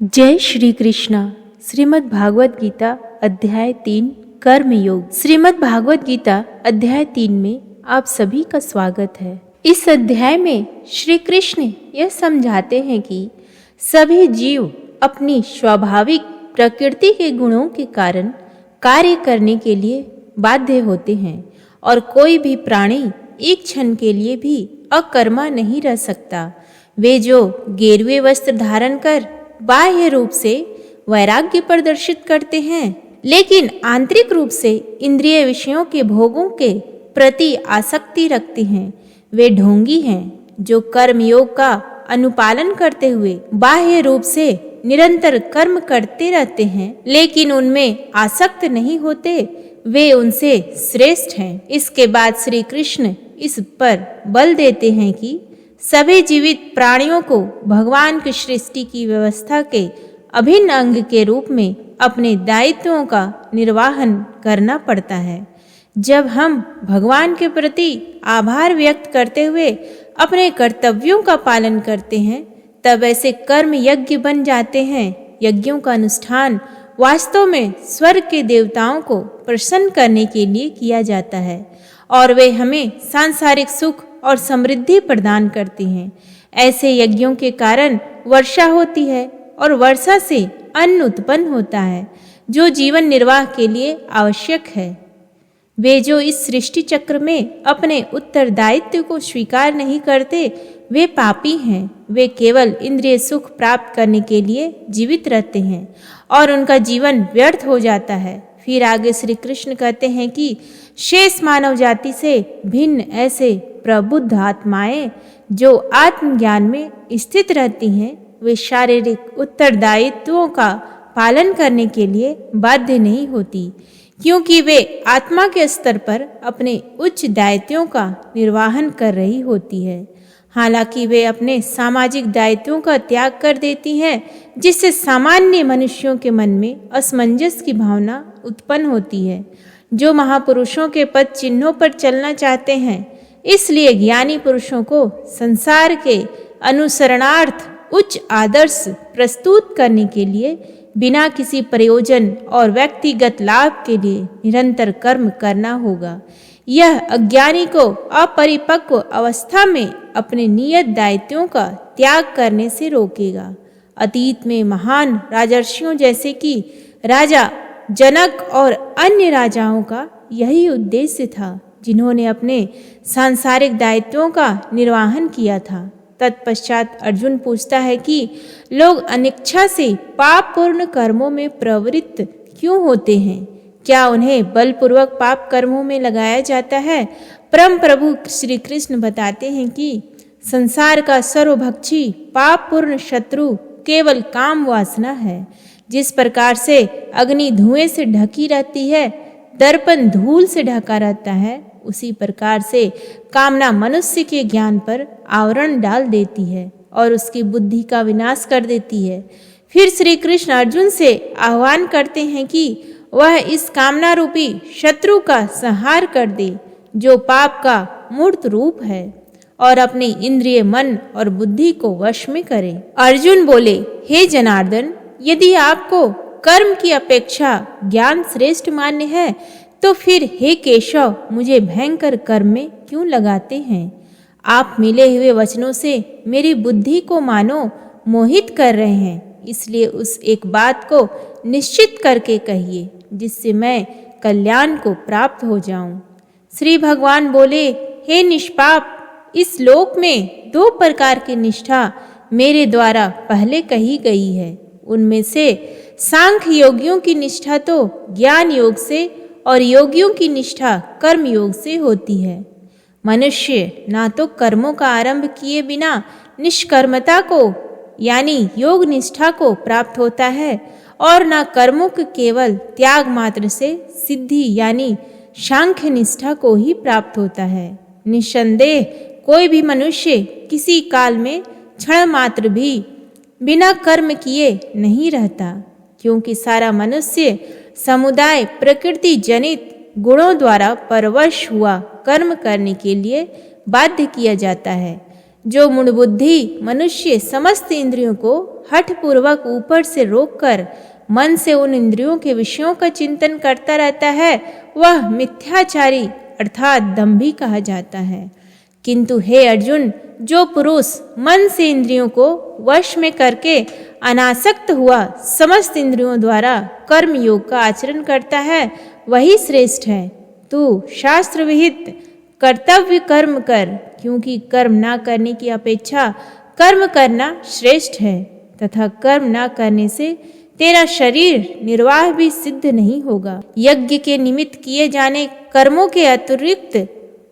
जय श्री कृष्णा। श्रीमद् भागवत गीता अध्याय 3 कर्म योग। श्रीमद् भागवत गीता अध्याय 3 में आप सभी का स्वागत है। इस अध्याय में श्री कृष्ण यह समझाते हैं कि सभी जीव अपनी स्वाभाविक प्रकृति के गुणों के कारण कार्य करने के लिए बाध्य होते हैं और कोई भी प्राणी एक क्षण के लिए भी अकर्मा नहीं रह सकता। वे जो गेरुए वस्त्र धारण कर बाह्य रूप से वैराग्य प्रदर्शित करते हैं, लेकिन आंतरिक रूप से इंद्रिय विषयों के भोगों के प्रति आसक्ति रखते हैं, वे ढोंगी हैं। जो कर्म योग का अनुपालन करते हुए बाह्य रूप से निरंतर कर्म करते रहते हैं, लेकिन उनमें आसक्त नहीं होते, वे उनसे श्रेष्ठ हैं। इसके बाद श्री कृष्ण इस पर बल देते हैं कि सभी जीवित प्राणियों को भगवान की सृष्टि की व्यवस्था के अभिन्न अंग के रूप में अपने दायित्वों का निर्वहन करना पड़ता है। जब हम भगवान के प्रति आभार व्यक्त करते हुए अपने कर्तव्यों का पालन करते हैं, तब ऐसे कर्म यज्ञ बन जाते हैं। यज्ञों का अनुष्ठान वास्तव में स्वर्ग के देवताओं को प्रसन्न करने के लिए किया जाता है और वे हमें सांसारिक सुख और समृद्धि प्रदान करती हैं। ऐसे यज्ञों के कारण वर्षा होती है और वर्षा से अन्न उत्पन्न होता है जो जीवन निर्वाह के लिए आवश्यक है। वे जो इस सृष्टि चक्र में अपने उत्तरदायित्व को स्वीकार नहीं करते, वे पापी हैं। वे केवल इंद्रिय सुख प्राप्त करने के लिए जीवित रहते हैं और उनका जीवन व्यर्थ हो जाता है। फिर आगे श्री कृष्ण कहते हैं कि शेष मानव जाति से भिन्न ऐसे प्रबुद्ध आत्माएं जो आत्मज्ञान में स्थित रहती हैं, वे शारीरिक उत्तरदायित्वों का पालन करने के लिए बाध्य नहीं होती, क्योंकि वे आत्मा के स्तर पर अपने उच्च दायित्वों का निर्वहन कर रही होती है। हालांकि वे अपने सामाजिक दायित्वों का त्याग कर देती हैं, जिससे सामान्य मनुष्यों के मन में असमंजस की भावना उत्पन्न होती है। जो महापुरुषों के पद चिन्हों पर चलना चाहते हैं, इसलिए ज्ञानी पुरुषों को संसार के अनुसरणार्थ उच्च आदर्श प्रस्तुत करने के लिए बिना किसी प्रयोजन और व्यक्तिगत लाभ के लिए निरंतर कर्म करना होगा। यह अज्ञानी को अपरिपक्व अवस्था में अपने नियत दायित्वों का त्याग करने से रोकेगा। अतीत में महान राजर्षियों जैसे कि राजा जनक और अन्य राजाओं का यही उद्देश्य था, जिन्होंने अपने सांसारिक दायित्वों का निर्वहन किया था। तत्पश्चात अर्जुन पूछता है कि लोग अनिच्छा से पापपूर्ण कर्मों में प्रवृत्त क्यों होते हैं? क्या उन्हें बलपूर्वक पाप कर्मों में लगाया जाता है? परम प्रभु श्री कृष्ण बताते हैं कि संसार का सर्वभक्षी पापपूर्ण शत्रु केवल काम वासना है। जिस प्रकार से अग्नि धुएं से ढकी रहती है, दर्पण धूल से ढका रहता है, उसी प्रकार से कामना मनुष्य के ज्ञान पर आवरण डाल देती है और उसकी बुद्धि का विनाश कर देती है। फिर श्री कृष्ण अर्जुन से आह्वान करते हैं कि वह इस कामना रूपी शत्रु का संहार कर दे, जो पाप का मूर्त रूप है, और अपने इंद्रिय मन और बुद्धि को वश में करे। अर्जुन बोले, हे जनार्दन, यदि आपको कर्म की अपेक्षा ज्ञान श्रेष्ठ मान्य है, तो फिर हे केशव, मुझे भयंकर कर्म में क्यों लगाते हैं? आप मिले हुए वचनों से मेरी बुद्धि को मानो मोहित कर रहे हैं, इसलिए उस एक बात को निश्चित करके कहिए, जिससे मैं कल्याण को प्राप्त हो जाऊं। श्री भगवान बोले, हे निष्पाप, इस लोक में 2 प्रकार की निष्ठा मेरे द्वारा पहले कही गई है। उनमें से सांख्य योगियों की निष्ठा तो ज्ञान योग से और योगियों की निष्ठा कर्म योग से होती है। मनुष्य ना तो कर्मों का आरंभ किए बिना निष्कर्मता को यानी योग निष्ठा को प्राप्त होता है, और ना कर्मों के केवल त्याग मात्र से सिद्धि यानी सांख्य निष्ठा को ही प्राप्त होता है। निस्संदेह कोई भी मनुष्य किसी काल में क्षण मात्र भी बिना कर्म किए नहीं रहता, क्योंकि सारा मनुष्य समुदाय प्रकृति जनित गुणों द्वारा परवश हुआ कर्म करने के लिए बाध्य किया जाता है। जो मूढ़ बुद्धि मनुष्य समस्त इंद्रियों को हठपूर्वक ऊपर से रोककर मन से उन इंद्रियों के विषयों का चिंतन करता रहता है, वह मिथ्याचारी अर्थात दंभी कहा जाता है। किंतु हे अर्जुन, जो पुरुष मन से इंद्रियों को वश में करके अनासक्त हुआ समस्त इंद्रियों द्वारा कर्म योग का आचरण करता है, वही श्रेष्ठ है। तू शास्त्र विहित कर्तव्य कर्म कर, क्योंकि कर्म ना करने की अपेक्षा कर्म करना श्रेष्ठ है, तथा कर्म ना करने से तेरा शरीर निर्वाह भी सिद्ध नहीं होगा। यज्ञ के निमित्त किए जाने कर्मों के अतिरिक्त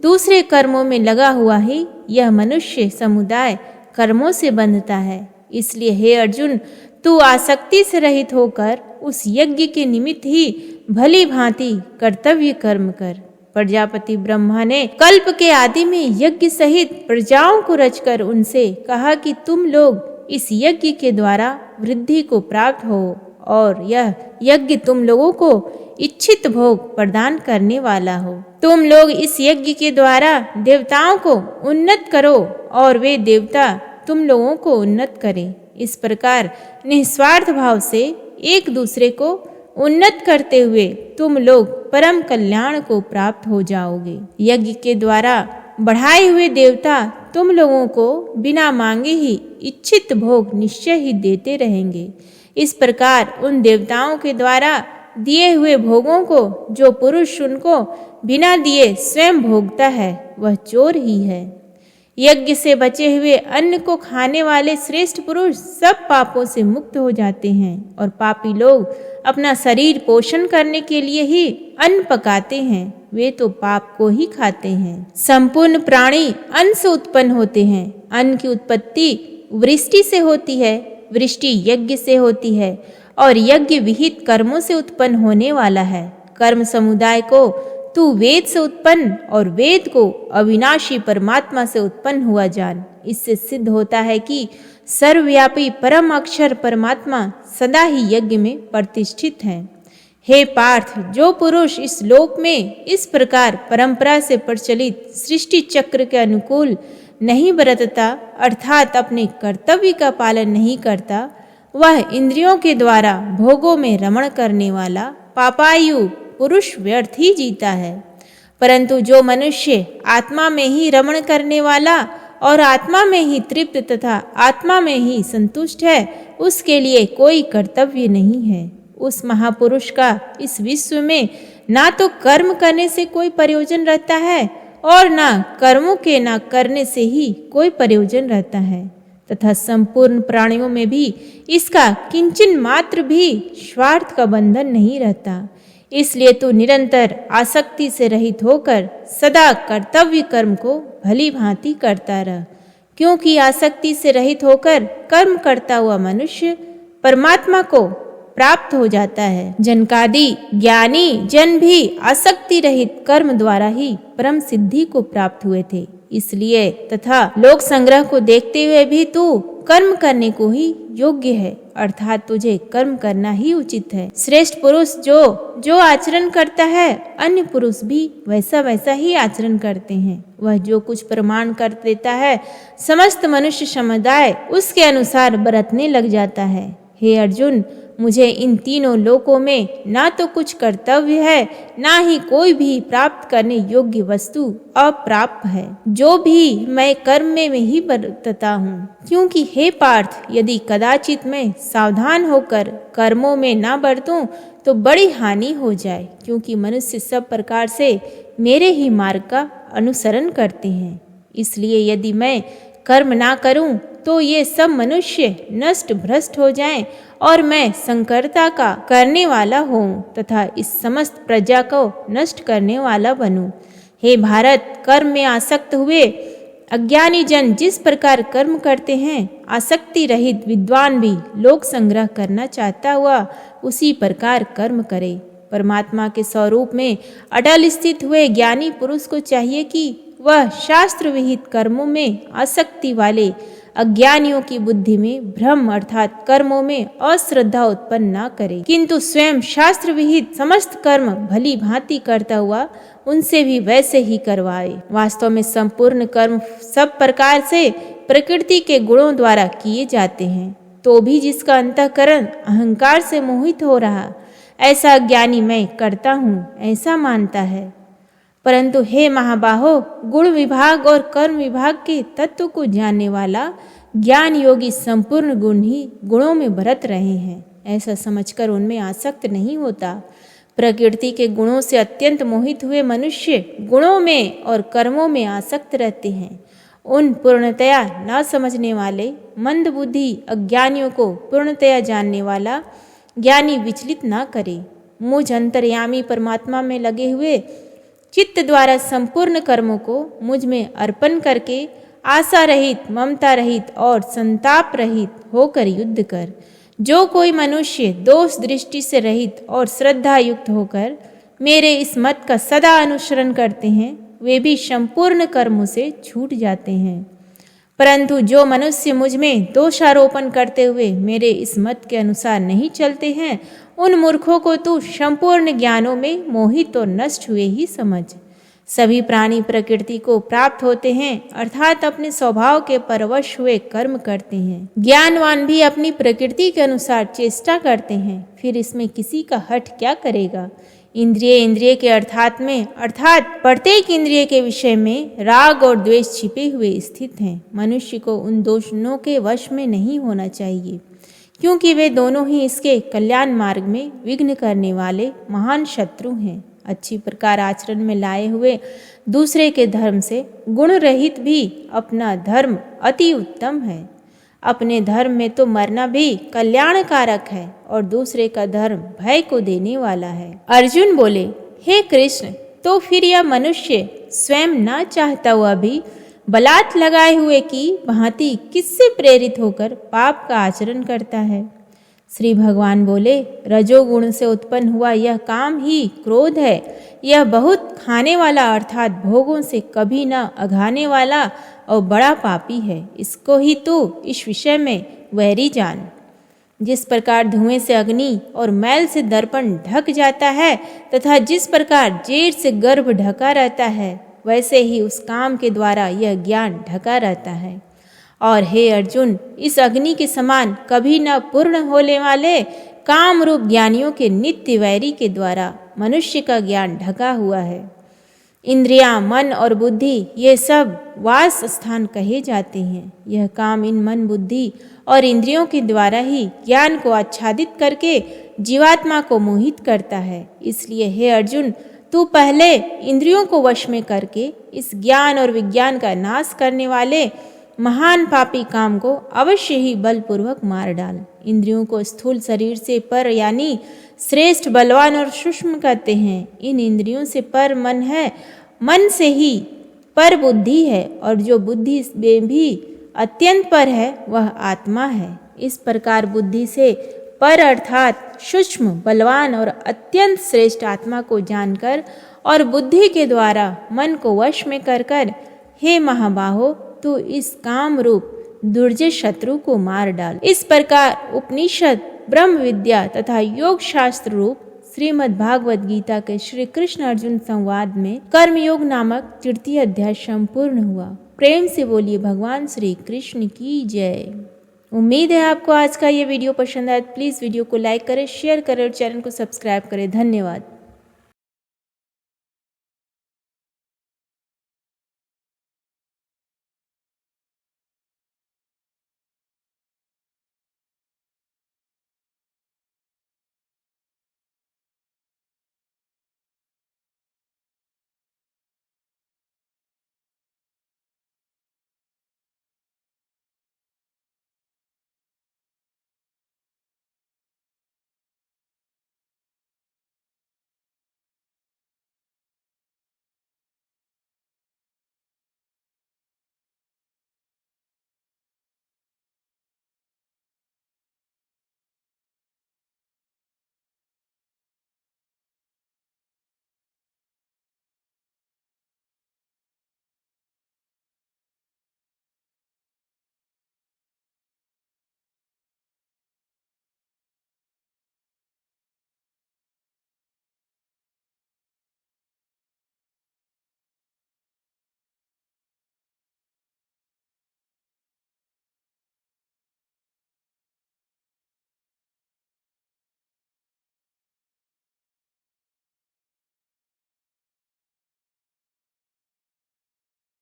दूसरे कर्मों में लगा हुआ ही यह मनुष्य समुदाय कर्मों से बंधता है। इसलिए हे अर्जुन, तू आसक्ति से रहित होकर उस यज्ञ के निमित्त ही भली भांति कर्तव्य कर्म कर। प्रजापति ब्रह्मा ने कल्प के आदि में यज्ञ सहित प्रजाओं को रचकर उनसे कहा कि तुम लोग इस यज्ञ के द्वारा वृद्धि को प्राप्त हो, और यह यज्ञ तुम लोगों को इच्छित भोग प्रदान करने वाला हो। तुम लोग इस यज्ञ के द्वारा देवताओं को उन्नत करो और वे देवता तुम लोगों को उन्नत करें। इस प्रकार निस्वार्थ भाव से एक दूसरे को उन्नत करते हुए तुम लोग परम कल्याण को प्राप्त हो जाओगे। यज्ञ के द्वारा बढ़ाए हुए देवता तुम लोगों को बिना मांगे ही इच्छित भोग निश्चय ही देते रहेंगे। इस प्रकार उन देवताओं के द्वारा दिए हुए भोगों को जो पुरुष उनको बिना दिए स्वयं भोगता है, वह चोर ही है। यज्ञ से बचे हुए अन्न को खाने वाले श्रेष्ठ पुरुष सब पापों से मुक्त हो जाते हैं, और पापी लोग अपना शरीर पोषण करने के लिए ही अन्न पकाते हैं, वे तो पाप को ही खाते हैं। संपूर्ण प्राणी अन्न से उत्पन्न होते हैं। अन्न की उत्पत्ति वृष्टि से होती है, वृष्टि यज्ञ से होती है, और यज्ञ विहित कर्मों से उत्पन्न होने वाला है। कर्म समुदाय को तू वेद से उत्पन्न और वेद को अविनाशी परमात्मा से उत्पन्न हुआ जान। इससे सिद्ध होता है कि सर्वव्यापी परम अक्षर परमात्मा सदा ही यज्ञ में प्रतिष्ठित है। हे पार्थ, जो पुरुष इस लोक में इस प्रकार परंपरा से प्रचलित सृष्टि चक्र के अनुकूल नहीं बरतता, अर्थात अपने कर्तव्य का पालन नहीं करता, वह इंद्रियों के द्वारा भोगों में रमण करने वाला पापायु पुरुष व्यर्थ ही जीता है। परंतु जो मनुष्य आत्मा में ही रमण करने वाला और आत्मा में ही तृप्त तथा आत्मा में ही संतुष्ट है, उसके लिए कोई कर्तव्य नहीं है। उस महापुरुष का इस विश्व में ना तो कर्म करने से कोई प्रयोजन रहता है, और ना कर्मों के ना करने से ही कोई प्रयोजन रहता है, तथा संपूर्ण प्राणियों में भी इसका किंचन मात्र भी स्वार्थ का बंधन नहीं रहता। इसलिए तू निरंतर आसक्ति से रहित होकर सदा कर्तव्य कर्म को भली भांति करता रह, क्योंकि आसक्ति से रहित होकर कर्म करता हुआ मनुष्य परमात्मा को प्राप्त हो जाता है। जनकादि ज्ञानी जन भी आसक्ति रहित कर्म द्वारा ही परम सिद्धि को प्राप्त हुए थे। इसलिए तथा लोक संग्रह को देखते हुए भी तू कर्म करने को ही योग्य है, अर्थात तुझे कर्म करना ही उचित है। श्रेष्ठ पुरुष जो आचरण करता है, अन्य पुरुष भी वैसा वैसा ही आचरण करते हैं। वह जो कुछ प्रमाण कर देता है, समस्त मनुष्य समुदाय उसके अनुसार बरतने लग जाता है। हे अर्जुन, मुझे इन तीनों लोकों में ना तो कुछ कर्तव्य है, ना ही कोई भी प्राप्त करने योग्य वस्तु अप्राप्त है। जो भी मैं कर्म में ही बरतता हूँ, क्योंकि हे पार्थ, यदि कदाचित मैं सावधान होकर कर्मों में ना बरतूं तो बड़ी हानि हो जाए, क्योंकि मनुष्य सब प्रकार से मेरे ही मार्ग का अनुसरण करते हैं। इसलिए यदि मैं कर्म ना करूं तो ये सब मनुष्य नष्ट भ्रष्ट हो जाएं, और मैं संकरता का करने वाला हूँ तथा इस समस्त प्रजा को नष्ट करने वाला बनूं। हे भारत, कर्म में आसक्त हुए अज्ञानी जन जिस प्रकार कर्म करते हैं, आसक्ति रहित विद्वान भी लोक संग्रह करना चाहता हुआ उसी प्रकार कर्म करे। परमात्मा के स्वरूप में अटल स्थित हुए ज्ञानी पुरुष को चाहिए कि वह शास्त्र विहित कर्मों में आसक्ति वाले अज्ञानियों की बुद्धि में भ्रम अर्थात कर्मों में अश्रद्धा उत्पन्न न करे, किंतु स्वयं शास्त्र विहित समस्त कर्म भली भांति करता हुआ उनसे भी वैसे ही करवाए। वास्तव में संपूर्ण कर्म सब प्रकार से प्रकृति के गुणों द्वारा किए जाते हैं, तो भी जिसका अंतःकरण अहंकार से मोहित हो रहा, ऐसा ज्ञानी मैं करता हूँ ऐसा मानता है। परंतु हे महाबाहो, गुण विभाग और कर्म विभाग के तत्व को जानने वाला ज्ञान योगी संपूर्ण गुण ही गुणों में बरत रहे हैं, ऐसा समझकर उनमें आसक्त नहीं होता। प्रकृति के गुणों से अत्यंत मोहित हुए मनुष्य गुणों में और कर्मों में आसक्त रहते हैं। उन पूर्णतया न समझने वाले मंद बुद्धि अज्ञानियों को पूर्णतया जानने वाला ज्ञानी विचलित न करे। मुझ अंतर्यामी परमात्मा में लगे हुए चित्त द्वारा संपूर्ण कर्मों को मुझ में अर्पण करके आशा रहित, ममता रहित और संताप रहित होकर युद्ध कर। जो कोई मनुष्य दोष दृष्टि से रहित और श्रद्धा युक्त होकर मेरे इस मत का सदा अनुसरण करते हैं, वे भी संपूर्ण कर्मों से छूट जाते हैं। परंतु जो मनुष्य मुझ में दोषारोपण करते हुए मेरे इस मत के अनुसार नहीं चलते हैं, उन मूर्खों को तू संपूर्ण ज्ञानों में मोहित और नष्ट हुए ही समझ। सभी प्राणी प्रकृति को प्राप्त होते हैं, अर्थात अपने स्वभाव के परवश हुए कर्म करते हैं। ज्ञानवान भी अपनी प्रकृति के अनुसार चेष्टा करते हैं, फिर इसमें किसी का हठ क्या करेगा। इंद्रिय के अर्थात प्रत्येक इंद्रिय के विषय में राग और द्वेष छिपे हुए स्थित हैं। मनुष्य को उन दोनों के वश में नहीं होना चाहिए, क्योंकि वे दोनों ही इसके कल्याण मार्ग में विघ्न करने वाले महान शत्रु हैं। अच्छी प्रकार आचरण में लाए हुए दूसरे के धर्म से गुण रहित भी अपना धर्म अति उत्तम है। अपने धर्म में तो मरना भी कल्याणकारक है और दूसरे का धर्म भय को देने वाला है। अर्जुन बोले, हे कृष्ण, तो फिर यह मनुष्य स्वयं न चाहता हुआ भी बलात् लगाए हुए की भांति किससे प्रेरित होकर पाप का आचरण करता है। श्री भगवान बोले, रजोगुण से उत्पन्न हुआ यह काम ही क्रोध है। यह बहुत खाने वाला अर्थात भोगों से कभी न अघाने वाला और बड़ा पापी है। इसको ही तू इस विषय में वैरी जान। जिस प्रकार धुएं से अग्नि और मैल से दर्पण ढक जाता है तथा जिस प्रकार जेठ से गर्भ ढका रहता है, वैसे ही उस काम के द्वारा यह ज्ञान ढका रहता है। और हे अर्जुन, इस अग्नि के समान कभी न पूर्ण होने वाले काम रूप ज्ञानियों के नित्य वैरी के द्वारा मनुष्य का ज्ञान ढका हुआ है। इंद्रियां, मन और बुद्धि ये सब वास स्थान कहे जाते हैं। यह काम इन मन, बुद्धि और इंद्रियों के द्वारा ही ज्ञान को आच्छादित करके जीवात्मा को मोहित करता है। इसलिए हे अर्जुन, तू पहले इंद्रियों को वश में करके इस ज्ञान और विज्ञान का नाश करने वाले महान पापी काम को अवश्य ही बलपूर्वक मार डाल। इंद्रियों को स्थूल शरीर से पर यानी श्रेष्ठ, बलवान और सूक्ष्म कहते हैं। इन इंद्रियों से पर मन है, मन से ही पर बुद्धि है, और जो बुद्धि में भी अत्यंत पर है वह आत्मा है। इस प्रकार बुद्धि से पर अर्थात सूक्ष्म, बलवान और अत्यंत श्रेष्ठ आत्मा को जानकर और बुद्धि के द्वारा मन को वश में कर हे महाबाहो, तू इस काम रूप दुर्जय शत्रु को मार डाल। इस प्रकार उपनिषद, ब्रह्म विद्या तथा योग शास्त्र रूप श्रीमद् भागवत गीता के श्री कृष्ण अर्जुन संवाद में कर्मयोग नामक तृतीय अध्याय संपूर्ण हुआ। प्रेम से बोलिए भगवान श्री कृष्ण की जय। उम्मीद है आपको आज का ये वीडियो पसंद आया। प्लीज वीडियो को लाइक करें, शेयर करें और चैनल को सब्सक्राइब करें। धन्यवाद।